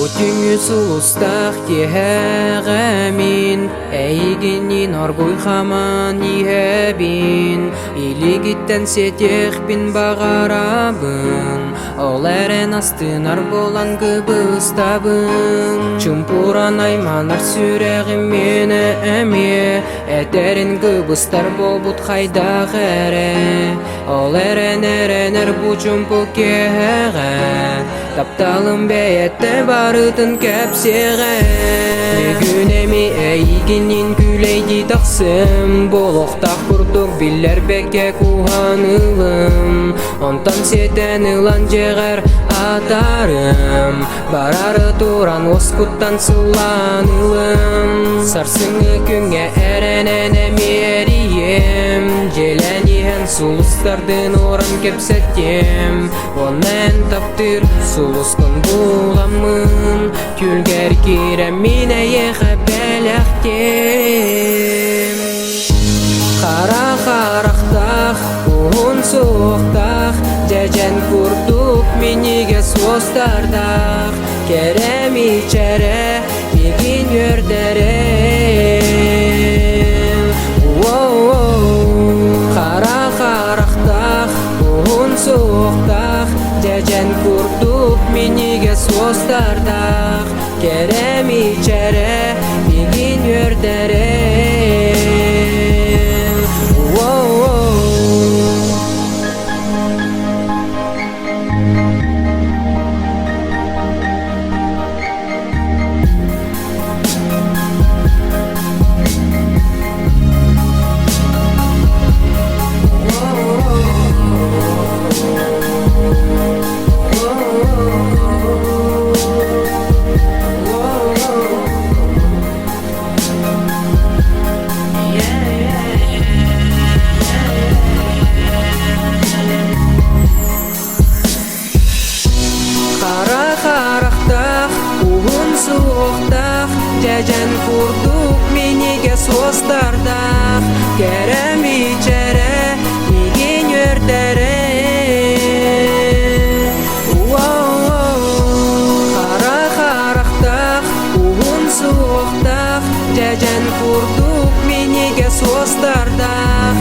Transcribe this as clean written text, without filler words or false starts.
Өтіңі сұлыстақ егәмин, әйгенін оргуй хаман егәбин. Илигіттен сетекпін бағарабын, ол әрен астынар болан гыбыстабын. Чумпуран айманар сүрәғім мені әме, әтәрін гыбыстар болбут қайдақ әрі. Ол әрен бұ чумпу кеғә, тапталым бәйетті барытын кәпсеғә. Күнәми әйгенін күлейді тақсым, болуқтақ бұрдық биллер бәкке куғанылым. Онтан сетен ұлан жеғар атарым, барары туран оскуттан сыланылым. Сарсыңы күнге әренен әмерием, желәнен сұлыстардың орын кепсеттем. Онен таптыр сұлыстың бұламын, күлгер керем мен әйеғі бәләқтем. Қара қарақтақ, ұғын соқтақ, жәжән күрдік менеге состардақ. Керем ичәрі, меген өрдәрім. Қара қарақтақ, ұғын соқтақ, жәжән күрдік менеге состардақ. Керем ичәрі, меген өрдәрім. Жәжән күрдік менеге состардақ. Керем ичәрі, меген өрдәрі. Қара қарақтақ, уғын суықтақ, жәжән күрдік менеге состардақ.